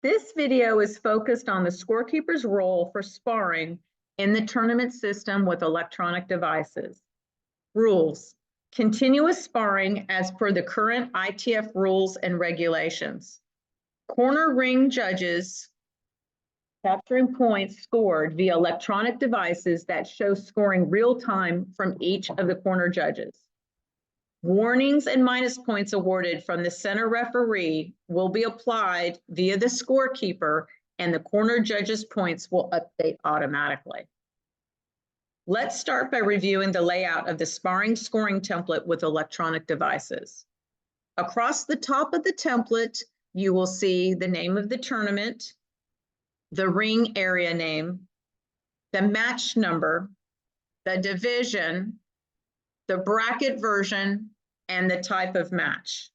This video is focused on the scorekeeper's role for sparring in the tournament system with electronic devices. Rules: continuous sparring as per the current ITF rules and regulations. Corner ring judges capturing points scored via electronic devices that show scoring real time from each of the corner judges. Warnings and minus points awarded from the center referee will be applied via the scorekeeper, and the corner judges' points will update automatically. Let's start by reviewing the layout of the sparring scoring template with electronic devices. Across the top of the template, you will see the name of the tournament, the ring area name, the match number, the division, the bracket version, and the type of match.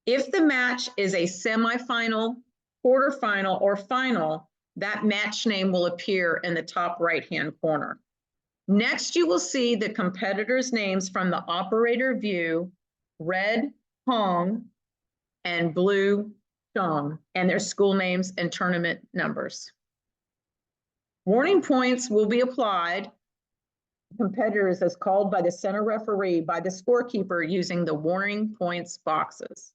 If the match is a semifinal, quarterfinal, or final, that match name will appear in the top right-hand corner. Next, you will see the competitors' names from the operator view, red, Hong, and blue, Chong, and their school names and tournament numbers. Warning points will be applied to competitors as called by the center referee by the scorekeeper using the warning points boxes.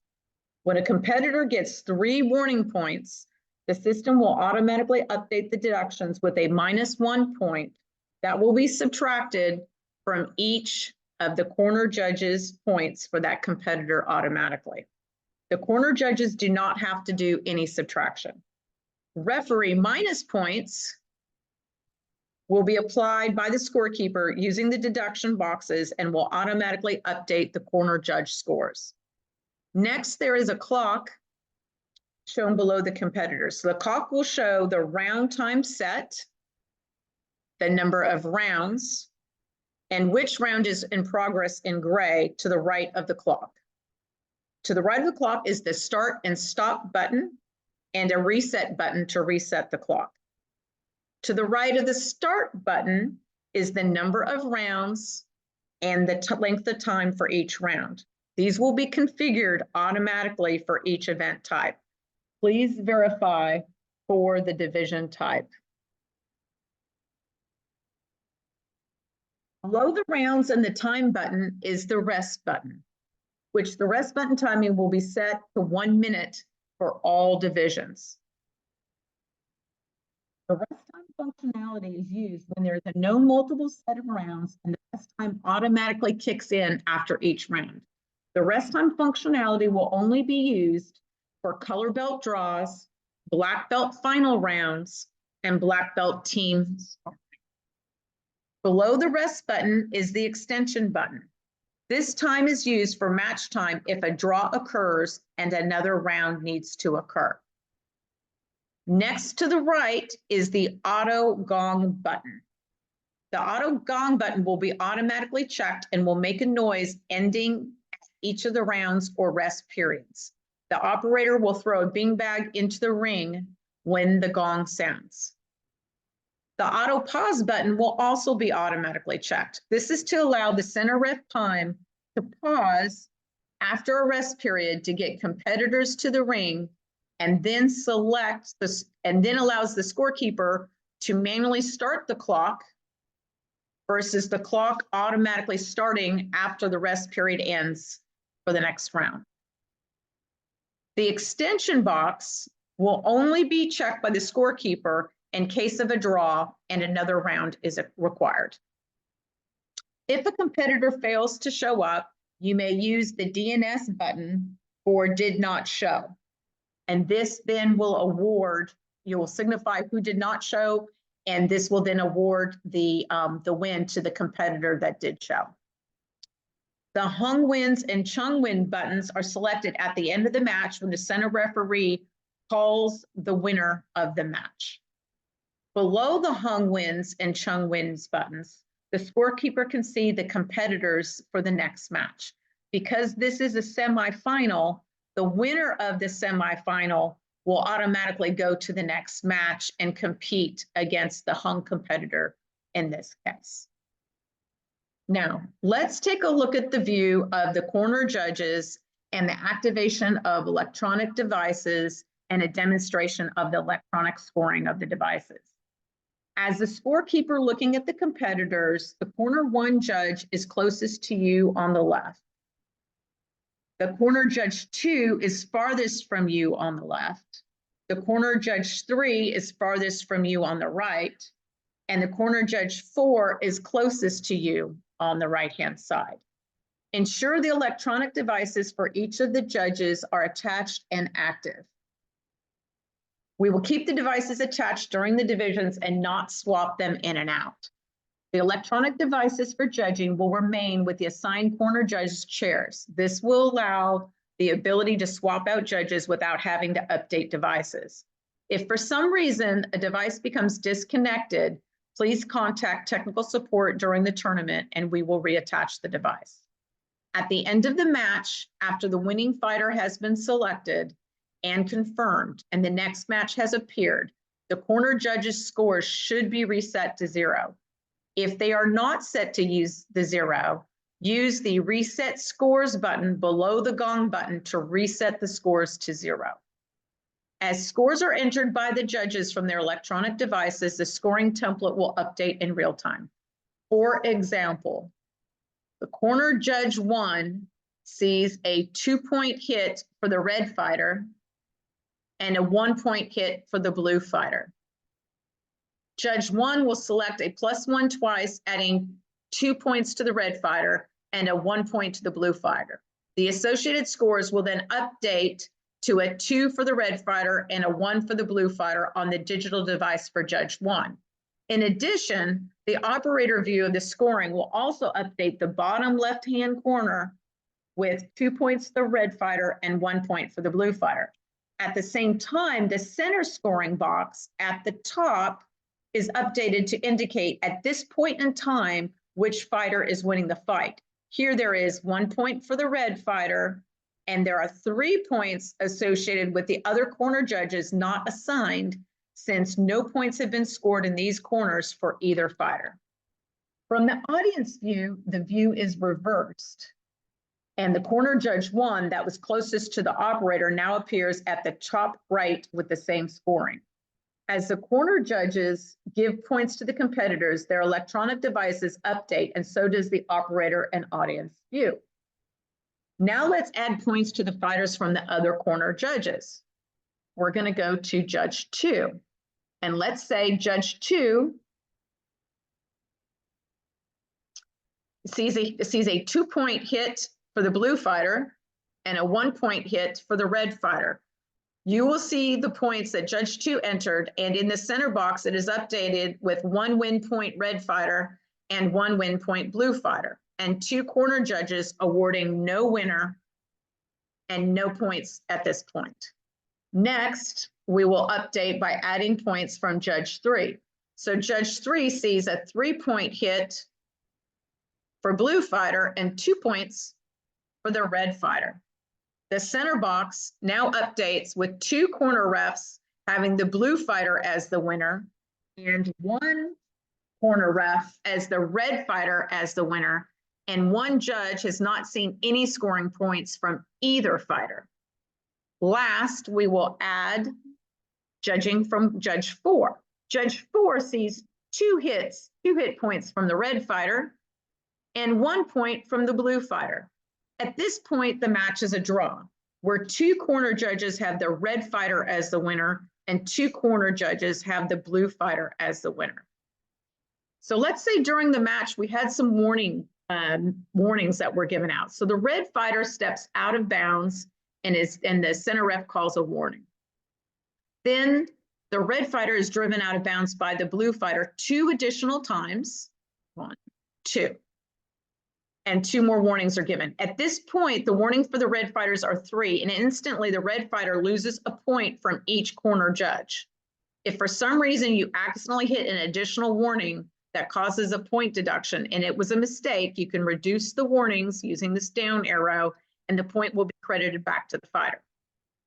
When a competitor gets 3 warning points, the system will automatically update the deductions with a -1 point that will be subtracted from each of the corner judges' points for that competitor automatically. The corner judges do not have to do any subtraction. Referee minus points will be applied by the scorekeeper using the deduction boxes and will automatically update the corner judge scores. Next, there is a clock shown below the competitors. So the clock will show the round time set, the number of rounds, and which round is in progress in gray to the right of the clock. To the right of the clock is the start and stop button and a reset button to reset the clock. To the right of the start button is the number of rounds and the length of time for each round. These will be configured automatically for each event type. Please verify for the division type. Below the rounds and the time button is the rest button, which the rest button timing will be set to 1 minute for all divisions. The rest time functionality is used when there is a no multiple set of rounds and the rest time automatically kicks in after each round. The rest time functionality will only be used for color belt draws, black belt final rounds, and black belt teams. Below the rest button is the extension button. This time is used for match time if a draw occurs and another round needs to occur. Next to the right is the auto gong button. The auto gong button will be automatically checked and will make a noise ending each of the rounds or rest periods. The operator will throw a beanbag into the ring when the gong sounds. The auto pause button will also be automatically checked. This is to allow the center ref time to pause after a rest period to get competitors to the ring, and then allows the scorekeeper to manually start the clock versus the clock automatically starting after the rest period ends for the next round. The extension box will only be checked by the scorekeeper in case of a draw and another round is required. If a competitor fails to show up, you may use the DNS button for did not show. And this then will award, you will signify who did not show, and this will then award the win to the competitor that did show. The Hung wins and Chung win buttons are selected at the end of the match when the center referee calls the winner of the match. Below the Hung wins and Chung wins buttons, the scorekeeper can see the competitors for the next match. Because this is a semifinal, the winner of the semifinal will automatically go to the next match and compete against the Hung competitor in this case. Now, let's take a look at the view of the corner judges and the activation of electronic devices and a demonstration of the electronic scoring of the devices. As the scorekeeper looking at the competitors, the corner 1 judge is closest to you on the left. The corner judge 2 is farthest from you on the left. The corner judge 3 is farthest from you on the right. And the corner judge 4 is closest to you on the right-hand side. Ensure the electronic devices for each of the judges are attached and active. We will keep the devices attached during the divisions and not swap them in and out. The electronic devices for judging will remain with the assigned corner judge's chairs. This will allow the ability to swap out judges without having to update devices. If for some reason a device becomes disconnected, please contact technical support during the tournament and we will reattach the device. At the end of the match, after the winning fighter has been selected and confirmed and the next match has appeared, the corner judge's scores should be reset to 0. If they are not set to use the 0, use the Reset Scores button below the gong button to reset the scores to 0. As scores are entered by the judges from their electronic devices, the scoring template will update in real time. For example, the corner judge 1 sees a 2-point hit for the red fighter and a 1-point hit for the blue fighter. Judge 1 will select a +1 twice, adding 2 points to the red fighter and a 1 point to the blue fighter. The associated scores will then update to a 2 for the red fighter and a 1 for the blue fighter on the digital device for Judge 1. In addition, the operator view of the scoring will also update the bottom left-hand corner with 2 points for the red fighter and 1 point for the blue fighter. At the same time, the center scoring box at the top is updated to indicate at this point in time which fighter is winning the fight. Here there is 1 point for the red fighter, and there are 3 points associated with the other corner judges not assigned, since no points have been scored in these corners for either fighter. From the audience view, the view is reversed, and the corner judge 1 that was closest to the operator now appears at the top right with the same scoring. As the corner judges give points to the competitors, their electronic devices update, and so does the operator and audience view. Now let's add points to the fighters from the other corner judges. We're going to go to Judge 2. And let's say Judge 2 sees a 2-point hit for the blue fighter and a 1-point hit for the red fighter. You will see the points that Judge 2 entered, and in the center box, it is updated with 1 win point red fighter and 1 win point blue fighter, and 2 corner judges awarding no winner and no points at this point. Next, we will update by adding points from Judge 3. So Judge 3 sees a 3-point hit for blue fighter and 2 points for the red fighter. The center box now updates with 2 corner refs having the blue fighter as the winner and 1 corner ref as the red fighter as the winner, and 1 judge has not seen any scoring points from either fighter. Last, we will add judging from Judge 4. Judge 4 sees 2 hit points from the red fighter and 1 point from the blue fighter. At this point, the match is a draw, where 2 corner judges have the red fighter as the winner and 2 corner judges have the blue fighter as the winner. So let's say during the match, we had some warnings that were given out. So the red fighter steps out of bounds and the center ref calls a warning. Then the red fighter is driven out of bounds by the blue fighter 2 additional times. 1, 2. And 2 more warnings are given. At this point, the warnings for the red fighters are 3, and instantly the red fighter loses a point from each corner judge. If for some reason you accidentally hit an additional warning that causes a point deduction and it was a mistake, you can reduce the warnings using this down arrow, and the point will be credited back to the fighter.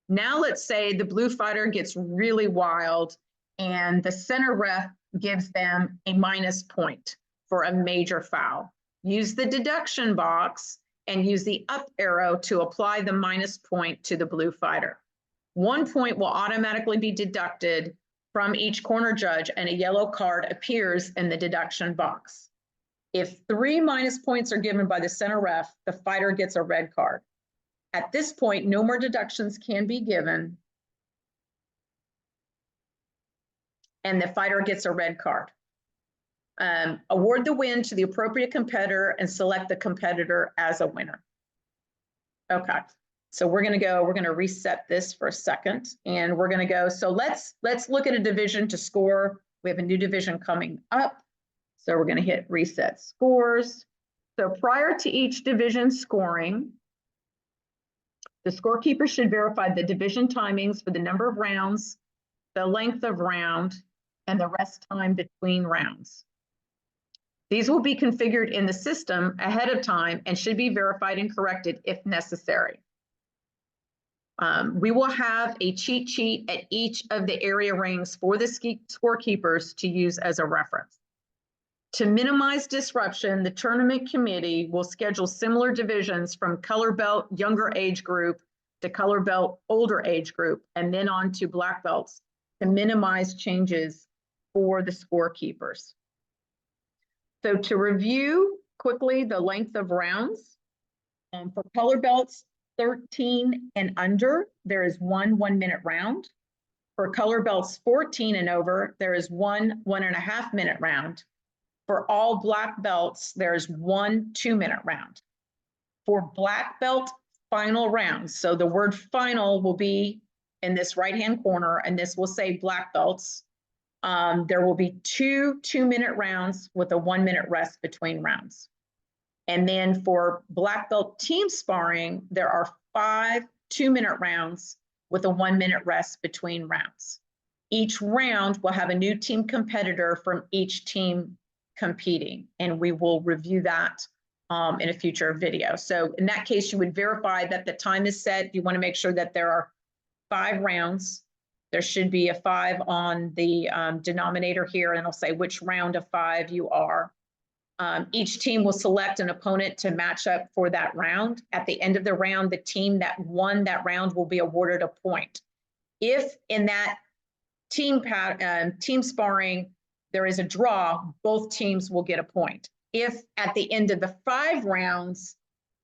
Now let's say the blue fighter gets really wild and the center ref gives them a minus point for a major foul. Use the deduction box and use the up arrow to apply the minus point to the blue fighter. 1 point will automatically be deducted from each corner judge and a yellow card appears in the deduction box. If 3 minus points are given by the center ref, the fighter gets a red card. At this point, no more deductions can be given, and the fighter gets a red card. Award the win to the appropriate competitor and select the competitor as a winner. Okay, so we're gonna reset this for a second, and we're gonna go, so let's look at a division to score. We have a new division coming up. So we're gonna hit reset scores. So prior to each division scoring, the scorekeeper should verify the division timings for the number of rounds, the length of round, and the rest time between rounds. These will be configured in the system ahead of time and should be verified and corrected if necessary. We will have a cheat sheet at each of the area rings for the scorekeepers to use as a reference. To minimize disruption, the tournament committee will schedule similar divisions from color belt younger age group to color belt older age group, and then on to black belts to minimize changes for the scorekeepers. So to review quickly the length of rounds, for color belts 13 and under, there is 1 1-minute round. For color belts 14 and over, there is 1 1.5-minute round. For all black belts, there's 1 2-minute round. For black belt final rounds, so the word final will be in this right-hand corner, and this will say black belts. There will be 2 2-minute rounds with a 1-minute rest between rounds. And then for black belt team sparring, there are 5 2-minute rounds with a 1-minute rest between rounds. Each round will have a new team competitor from each team competing, and we will review that in a future video. So in that case, you would verify that the time is set. You want to make sure that there are 5 rounds. There should be a 5 on the denominator here, and it'll say which round of 5 you are. Each team will select an opponent to match up for that round. At the end of the round, the team that won that round will be awarded a point. If in that team sparring there is a draw, both teams will get a point. If at the end of the 5 rounds,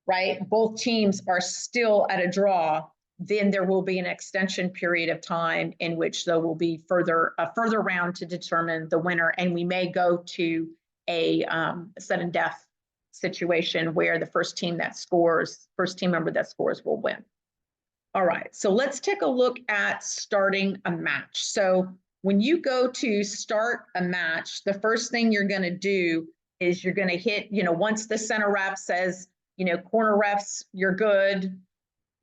right, both teams are still at a draw, then there will be an extension period of time in which there will be a further round to determine the winner, and we may go to a sudden death situation where the first team member that scores will win. All right, so let's take a look at starting a match. So when you go to start a match, the first thing you're going to do is you're going to hit, once the center ref says, corner refs, you're good,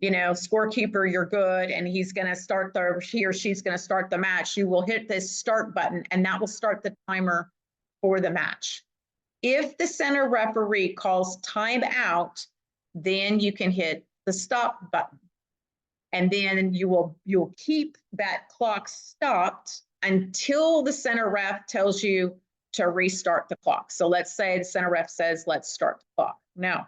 scorekeeper, you're good, and he or she's going to start the match, you will hit this start button, and that will start the timer for the match. If the center referee calls time out, then you can hit the stop button. And then you'll keep that clock stopped until the center ref tells you to restart the clock. So let's say the center ref says, let's start the clock. Now,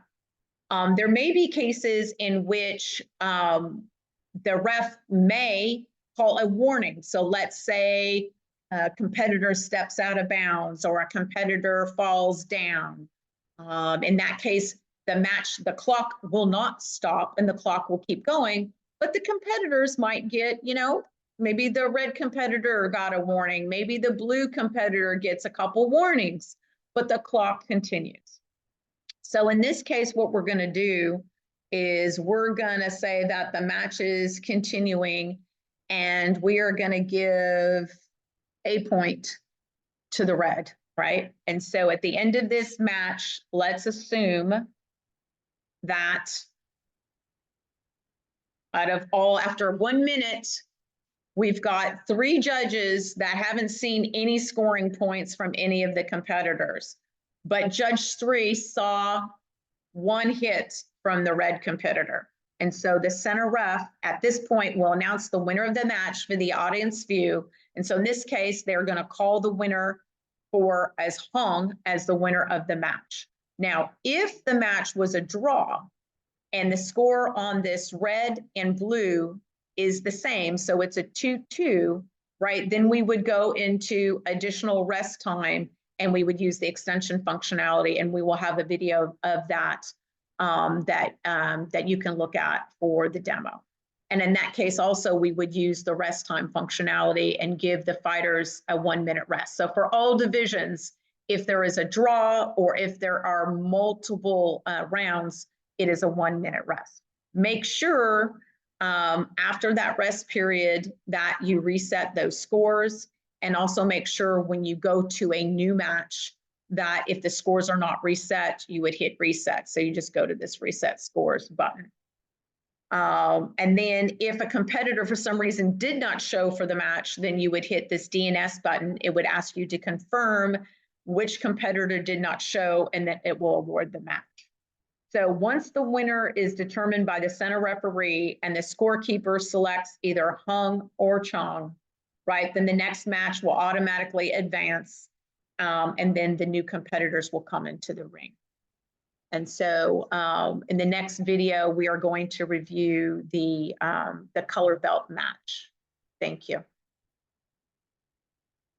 there may be cases in which the ref may call a warning. So let's say a competitor steps out of bounds or a competitor falls down. In that case, the clock will not stop and the clock will keep going, but the competitors might get, maybe the red competitor got a warning, maybe the blue competitor gets a couple warnings, but the clock continues. So in this case, what we're going to do is we're going to say that the match is continuing, and we are going to give a point to the red, right? And so at the end of this match, let's assume that after 1 minute, we've got 3 judges that haven't seen any scoring points from any of the competitors, but Judge 3 saw 1 hit from the red competitor. And so the center ref at this point will announce the winner of the match for the audience view. And so in this case, they're going to call the winner as Hong as the winner of the match. Now, if the match was a draw and the score on this red and blue is the same, so it's a 2-2, right? Then we would go into additional rest time and we would use the extension functionality, and we will have a video of that that you can look at for the demo. And in that case, also, we would use the rest time functionality and give the fighters a 1-minute rest. So for all divisions, if there is a draw or if there are multiple rounds, it is a 1-minute rest. Make sure after that rest period that you reset those scores, and also make sure when you go to a new match that if the scores are not reset, you would hit reset. So you just go to this reset scores button. And then if a competitor for some reason did not show for the match, then you would hit this DNS button. It would ask you to confirm which competitor did not show, and then it will award the match. So once the winner is determined by the center referee and the scorekeeper selects either Hung or Chong, right, then the next match will automatically advance, and then the new competitors will come into the ring. And so in the next video, we are going to review the color belt match. Thank you.